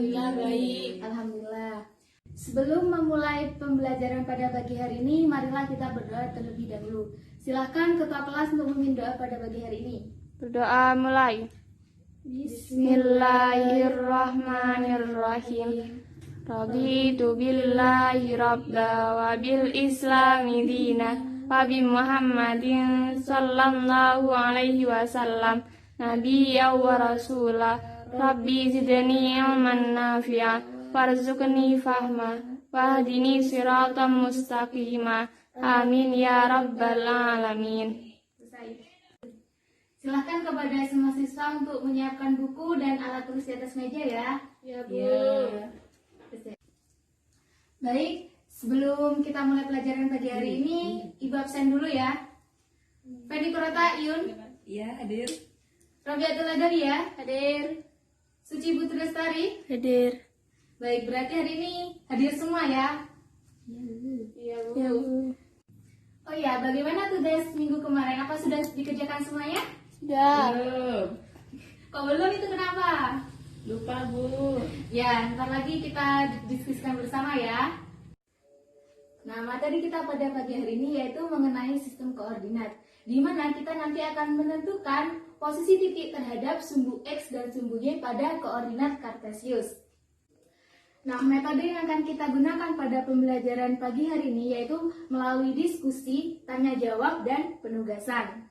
Alhamdulillah baik. Alhamdulillah. Sebelum memulai pembelajaran pada pagi hari ini, marilah kita berdoa terlebih dahulu. Silakan ketua kelas untuk memimpin doa pada pagi hari ini. Berdoa mulai. Bismillahirrahmanirrahim. Raditu billahi rabba wa bil islami dina wa bi Muhammadin sallallahu alaihi wasallam nabiyya wa rasula. Rabbi zidni ilman nafi'a warzuqni fahma wahdini siratan mustaqima. Amin ya rabbal alamin. Silakan kepada semua siswa untuk menyiapkan buku dan alat tulis di atas meja ya. Ya, Bu. Baik, sebelum kita mulai pelajaran pagi hari ini, Ibu absen dulu ya. Fedi Kurota Iyun, Ya, hadir. Rabiatul Adawiyah, hadir. Suci Putri Lestari, Hadir. baik, berarti hari ini hadir semua ya. Iya, Bu. Ya, Bu. Oh iya, bagaimana tugas minggu kemarin? Apa sudah dikerjakan semuanya? Sudah. Belum. Kok belum, itu kenapa? Lupa, Bu. Ya, ntar lagi kita diskusikan bersama ya. Nah, materi kita pada pagi hari ini yaitu mengenai sistem koordinat, di mana kita nanti akan menentukan posisi titik terhadap sumbu X dan sumbu Y pada koordinat Kartesius. Nah, metode yang akan kita gunakan pada pembelajaran pagi hari ini yaitu melalui diskusi, tanya jawab, dan penugasan.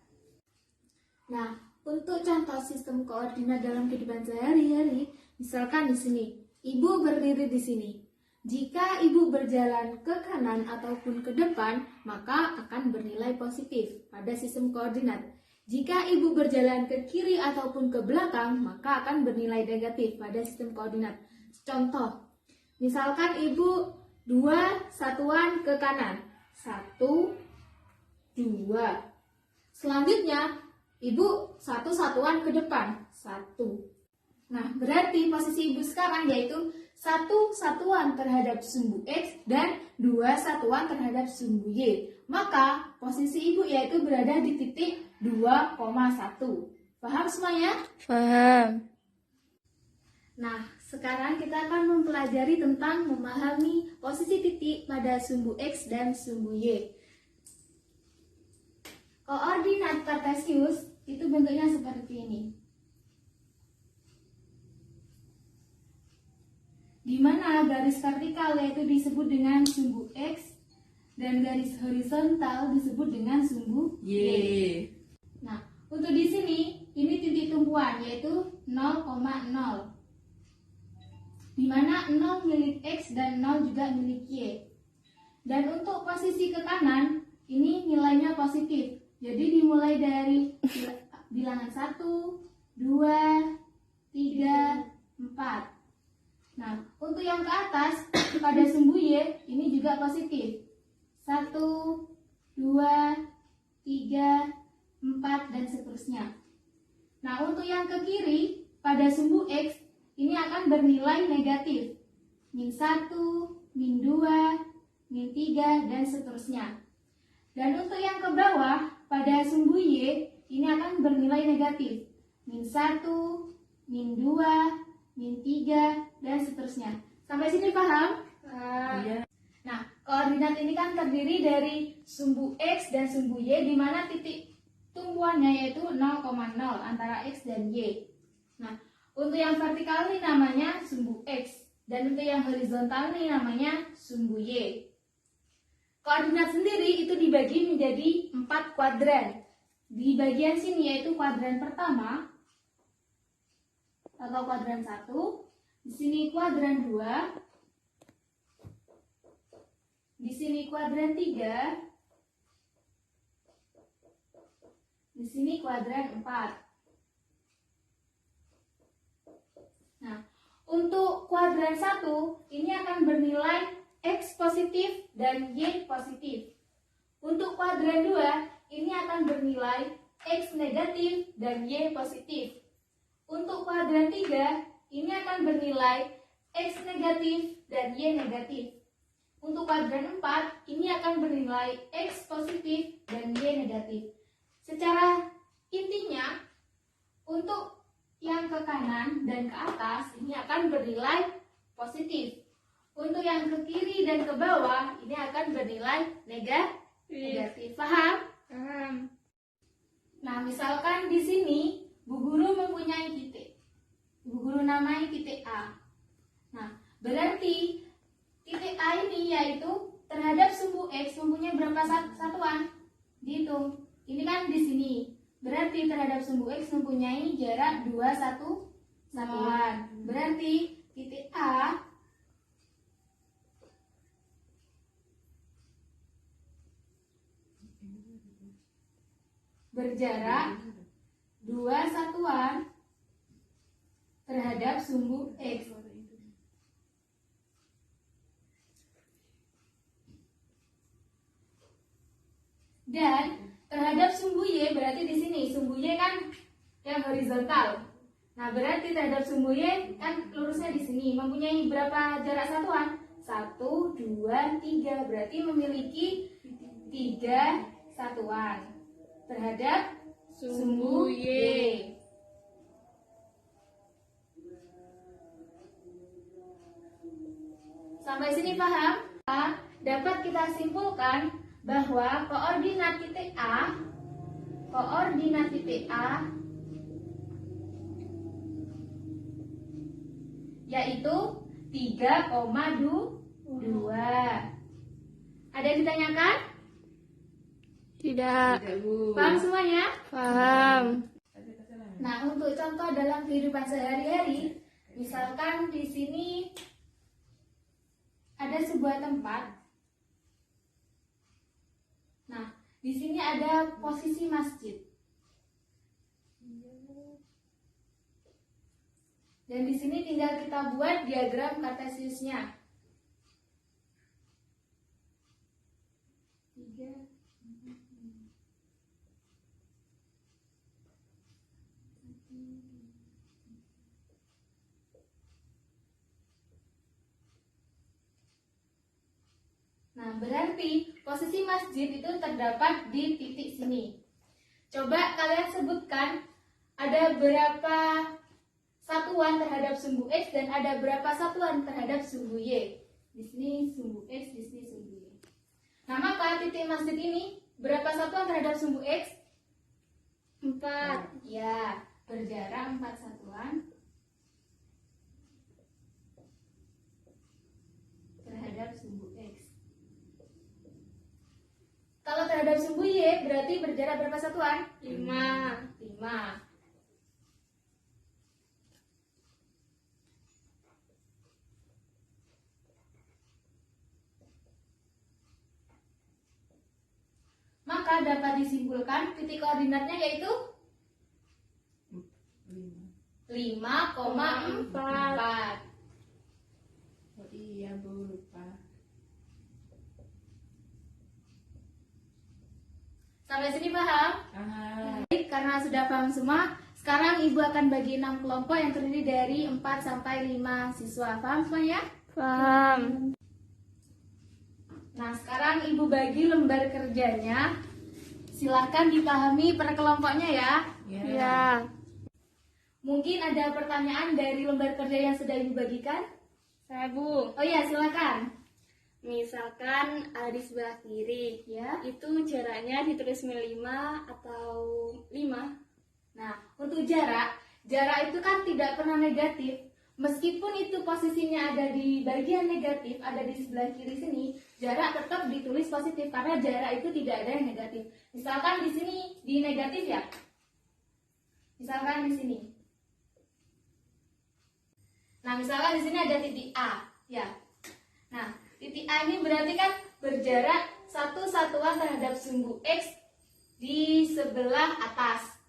Nah, untuk contoh sistem koordinat dalam kehidupan sehari-hari, misalkan di sini, Ibu berdiri di sini. Jika Ibu berjalan ke kanan ataupun ke depan, maka akan bernilai positif pada sistem koordinat. Jika Ibu berjalan ke kiri ataupun ke belakang, maka akan bernilai negatif pada sistem koordinat. Contoh, misalkan Ibu 2 satuan ke kanan, 1, 2. Selanjutnya, Ibu 1 satuan ke depan, 1. Nah, berarti posisi Ibu sekarang yaitu 1 satuan terhadap sumbu X dan 2 satuan terhadap sumbu Y. Maka posisi Ibu yaitu berada di titik 2,1. Paham semuanya? Paham. Nah, sekarang kita akan mempelajari tentang memahami posisi titik pada sumbu X dan sumbu Y. Koordinat Kartesius itu bentuknya seperti ini. Di mana garis vertikal yaitu disebut dengan sumbu X dan garis horizontal disebut dengan sumbu Y. Nah, untuk di sini ini titik tumpuan yaitu 0,0. Di mana 0 milik X dan 0 juga milik Y. Dan untuk posisi ke kanan ini nilainya positif. Jadi dimulai dari bilangan 1, 2, 3, 4. Nah, untuk yang ke atas pada sumbu Y ini juga positif. 1, 2, 3, 4 dan seterusnya. Nah, untuk yang ke kiri pada sumbu X ini akan bernilai negatif. Min 1, min 2, min 3 dan seterusnya. Dan untuk yang ke bawah pada sumbu Y ini akan bernilai negatif. Min 1, min 2, min 3, dan seterusnya. Sampai sini paham? Iya. Nah, koordinat ini kan terdiri dari sumbu X dan sumbu Y, di mana titik tumpuannya yaitu 0,0 antara X dan Y. Nah, untuk yang vertikal ini namanya sumbu X, dan untuk yang horizontal ini namanya sumbu Y. Koordinat sendiri itu dibagi menjadi 4 kuadran. Di bagian sini yaitu kuadran pertama, atau kuadran 1, di sini kuadran 2, di sini kuadran 3, di sini kuadran 4. Nah, untuk kuadran 1 ini akan bernilai X positif dan Y positif. Untuk kuadran 2 ini akan bernilai X negatif dan Y positif. Untuk kuadran 3, ini akan bernilai X negatif dan Y negatif. Untuk kuadran 4, ini akan bernilai X positif dan Y negatif. Secara intinya, untuk yang ke kanan dan ke atas, ini akan bernilai positif. Untuk yang ke kiri dan ke bawah ini akan bernilai negatif. Paham? Paham. Nah, misalkan di sini Bu Guru mempunyai titik. Bu Guru namai titik A. Nah, berarti titik A ini yaitu terhadap sumbu X mempunyai berapa satuan? Dihitung. Ini kan di sini. Berarti terhadap sumbu X mempunyai jarak 2 satuan. Berarti titik A berjarak 2 satuan terhadap sumbu X. Dan terhadap sumbu Y berarti di sini sumbu Y kan yang horizontal. Nah, berarti terhadap sumbu Y kan lurusnya di sini mempunyai berapa jarak satuan? 1, 2, 3. Berarti memiliki 3 satuan terhadap sumbu Y. Sampai sini paham? Dapat kita simpulkan bahwa koordinat titik A yaitu 3,2. Ada yang ditanyakan? Tidak. Tidak, Bu. Paham semuanya? Paham. Nah, untuk contoh dalam kehidupan sehari-hari, misalkan di sini ada sebuah tempat. Nah, di sini ada posisi masjid. Dan di sini tinggal kita buat diagram kartesiusnya. 3. Nah, berarti posisi masjid itu terdapat di titik sini. Coba kalian sebutkan ada berapa satuan terhadap sumbu X dan ada berapa satuan terhadap sumbu Y. Di sini sumbu X, di sini sumbu Y. Nah, maka titik masjid ini berapa satuan terhadap sumbu X? 4. Ya, berjarak 4 satuan terhadap sumbu X. Kalau terhadap sumbu Y berarti berjarak berapa satuan? 5. Maka dapat disimpulkan titik koordinatnya yaitu 5,4. Oh iya, Bu, lupa. Sampai sini paham? Baik, karena sudah paham semua, sekarang Ibu akan bagi 6 kelompok yang terdiri dari 4 sampai 5 siswa. Paham semuanya? Paham. Nah, sekarang Ibu bagi lembar kerjanya. Silahkan dipahami per kelompoknya ya. Ya. Mungkin ada pertanyaan dari lembar kerja yang sudah Ibu bagikan? Saya, Bu. Oh iya, silakan. Misalkan di sebelah kiri, Ya. itu jaraknya ditulis 5 atau 5. Nah, untuk jarak itu kan tidak pernah negatif. Meskipun itu posisinya ada di bagian negatif, ada di sebelah kiri sini, jarak tetap ditulis positif karena jarak itu tidak ada yang negatif. Misalkan di sini di negatif ya. Misalkan di sini. Nah, misalkan di sini ada titik A, ya. Nah, titik A ini berarti kan berjarak 1 satuan terhadap sumbu X di sebelah atas.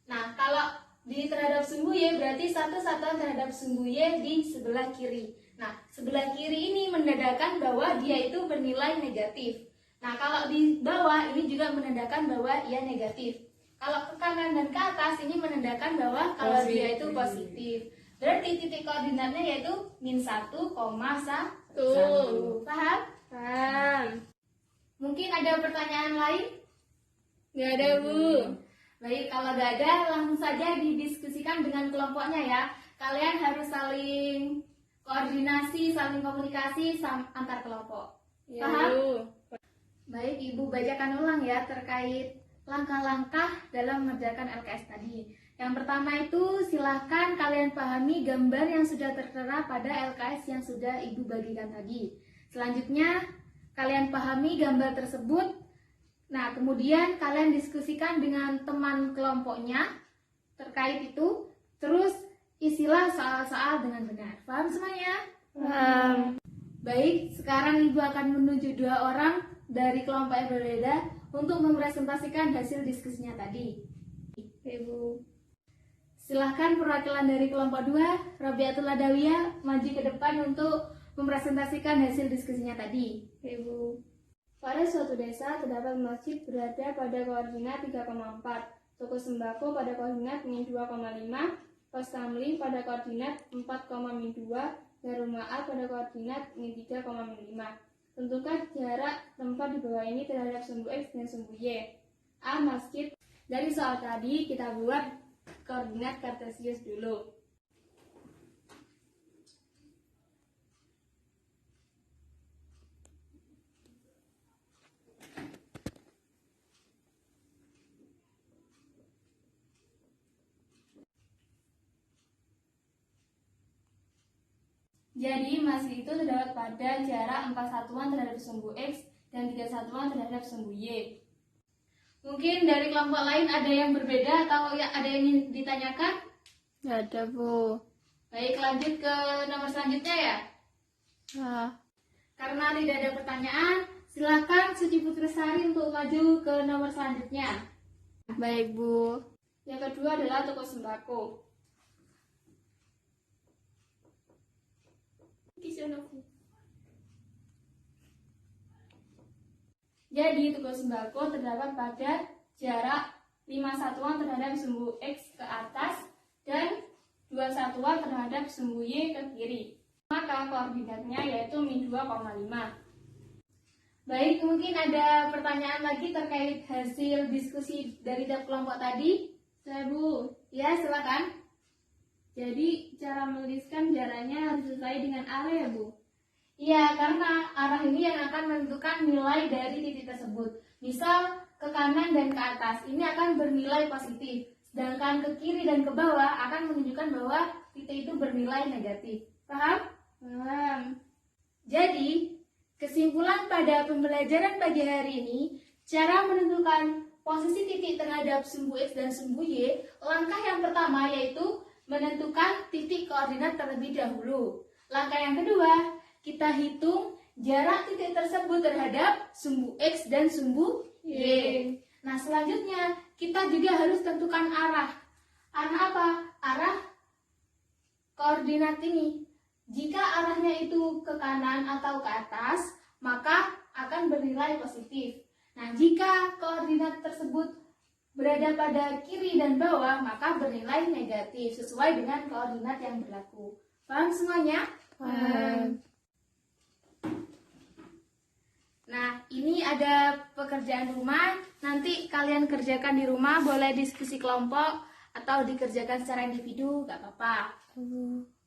Nah, kalau di terhadap sumbu Y berarti 1 satuan terhadap sumbu Y di sebelah kiri. Nah, sebelah kiri ini menandakan bahwa dia itu bernilai negatif. Nah, kalau di bawah ini juga menandakan bahwa ia negatif. Kalau ke kanan dan ke atas ini menandakan bahwa kalau dia itu positif. Berarti titik koordinatnya yaitu -1,1. Paham? Paham. Mungkin ada pertanyaan lain? Nggak ada, Bu. Baik, kalau nggak ada langsung saja didiskusikan dengan kelompoknya ya. Kalian harus saling koordinasi koordinasi, saling komunikasi antar kelompok. Ya, Paham? Bu. Baik, Ibu bacakan ulang ya terkait langkah-langkah dalam mengerjakan LKS tadi. Yang pertama itu silahkan kalian pahami gambar yang sudah tertera pada LKS yang sudah Ibu bagikan tadi. Selanjutnya, kalian pahami gambar tersebut. Nah, kemudian kalian diskusikan dengan teman kelompoknya terkait itu. Terus isilah soal-soal dengan benar. Paham semuanya? Paham. Baik, sekarang Ibu akan menunjuk 2 orang dari kelompok yang berbeda untuk mempresentasikan hasil diskusinya tadi. Ibu. Silahkan perwakilan dari kelompok 2, Robiatul Adawiyah, maju ke depan untuk mempresentasikan hasil diskusinya tadi. Ibu. Pada suatu desa terdapat masjid berada pada koordinat 3,4, toko sembako pada koordinat -2,5, pos kamling pada koordinat 4,2, dan rumah A pada koordinat -3,5. Tentukan jarak tempat di bawah ini terhadap sumbu X dan sumbu Y. A. Masjid. Dari soal tadi kita buat koordinat kartesius dulu. Jadi masjid itu terdapat pada jarak 4 satuan terhadap sumbu X dan 3 satuan terhadap sumbu Y. Mungkin dari kelompok lain ada yang berbeda atau ada yang ingin ditanyakan? Nggak ada, Bu. Baik, lanjut ke nomor selanjutnya ya. Ah. Karena tidak ada pertanyaan, silakan Suci Putrisari untuk maju ke nomor selanjutnya. Baik, Bu. Yang kedua adalah toko sembako. Jadi toko sembako terdapat pada jarak 5 satuan terhadap sumbu X ke atas dan 2 satuan terhadap sumbu Y ke kiri. Maka koordinatnya yaitu -2,5. Baik, mungkin ada pertanyaan lagi terkait hasil diskusi dari tiap kelompok tadi? Saya, Bu. Ya, silakan. Jadi cara menuliskan jaraknya harus sesuai dengan arah ya, Bu? Iya, karena arah ini yang akan menentukan nilai dari titik tersebut. Misal ke kanan dan ke atas, ini akan bernilai positif. Sedangkan ke kiri dan ke bawah akan menunjukkan bahwa titik itu bernilai negatif. Paham? Paham. Jadi, kesimpulan pada pembelajaran pagi hari ini, cara menentukan posisi titik terhadap sumbu X dan sumbu Y, langkah yang pertama yaitu menentukan titik koordinat terlebih dahulu. Langkah yang kedua, kita hitung jarak titik tersebut terhadap sumbu X dan sumbu Y. Nah, selanjutnya kita juga harus tentukan arah. Arah apa? Arah koordinat ini. Jika arahnya itu ke kanan atau ke atas, maka akan bernilai positif. Nah, jika koordinat tersebut berada pada kiri dan bawah, maka bernilai negatif sesuai dengan koordinat yang berlaku. Paham semuanya? Paham. Nah, ini ada pekerjaan rumah. Nanti kalian kerjakan di rumah, boleh diskusi kelompok atau dikerjakan secara individu, gak apa-apa.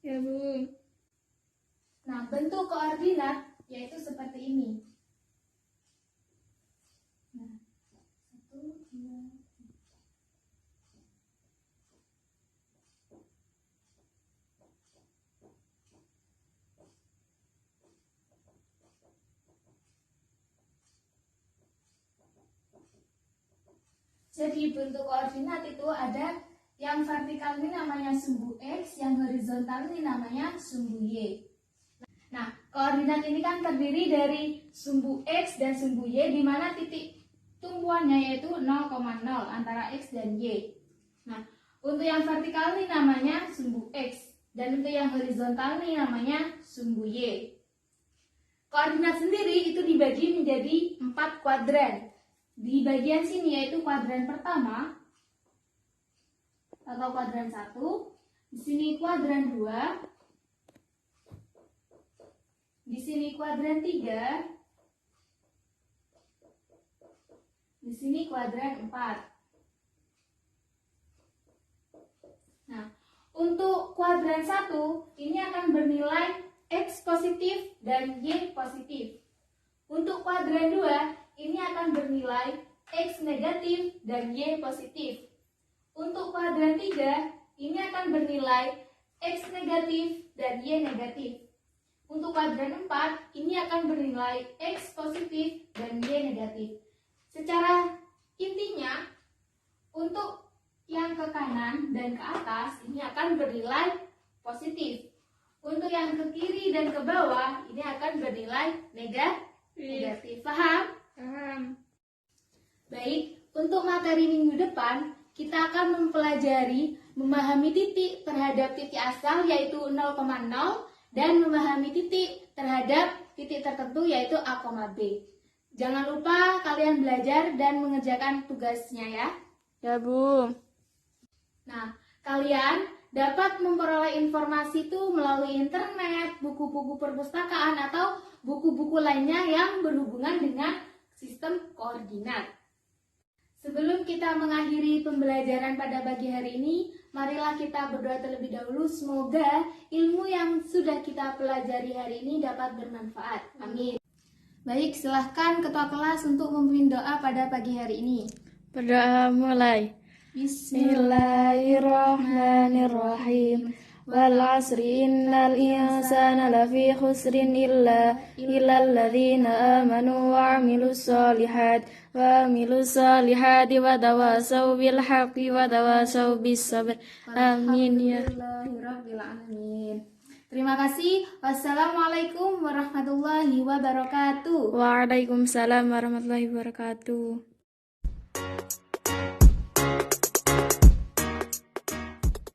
Ya, Bu. Nah, bentuk koordinat yaitu seperti ini. Nah, 1, 2, 3. Jadi bentuk koordinat itu ada yang vertikal ini namanya sumbu X, yang horizontal ini namanya sumbu Y. Nah, koordinat ini kan terdiri dari sumbu X dan sumbu Y, di mana titik tumpuannya yaitu 0,0 antara X dan Y. Nah, untuk yang vertikal ini namanya sumbu X, dan untuk yang horizontal ini namanya sumbu Y. Koordinat sendiri itu dibagi menjadi 4 kuadran. Di bagian sini yaitu kuadran pertama atau kuadran 1, di sini kuadran 2, di sini kuadran 3, di sini kuadran 4. Nah, untuk kuadran 1 ini akan bernilai X X positif dan Y positif. Untuk kuadran 2, ini akan bernilai X negatif dan Y positif. Untuk kuadran 3, ini akan bernilai X negatif dan Y negatif. Untuk kuadran 4, ini akan bernilai X positif dan Y negatif. Secara intinya, untuk yang ke kanan dan ke atas, ini akan bernilai positif. Untuk yang ke kiri dan ke bawah, ini akan bernilai negatif. Paham? Paham. Baik, untuk materi minggu depan, kita akan mempelajari memahami titik terhadap titik asal yaitu 0,0 dan memahami titik terhadap titik tertentu yaitu A, B. Jangan lupa kalian belajar dan mengerjakan tugasnya ya. Ya, Bu. Nah, kalian dapat memperoleh informasi itu melalui internet, buku-buku perpustakaan, atau buku-buku lainnya yang berhubungan dengan sistem koordinat. Sebelum kita mengakhiri pembelajaran pada pagi hari ini, marilah kita berdoa terlebih dahulu. Semoga ilmu yang sudah kita pelajari hari ini dapat bermanfaat. Amin. Baik, silahkan ketua kelas untuk memimpin doa pada pagi hari ini. Berdoa mulai. Bismillahirrahmanirrahim. Wal asri innal insana lafi khusrin illa alladzina amanu wa amilus solihati wa tawasaw bil haqqi wa tawasaw bis sabr. Amin ya. Alhamdulillahirrahmanirrahim. Terima kasih. Wassalamualaikum warahmatullahi wabarakatuh. Waalaikumsalam warahmatullahi wabarakatuh.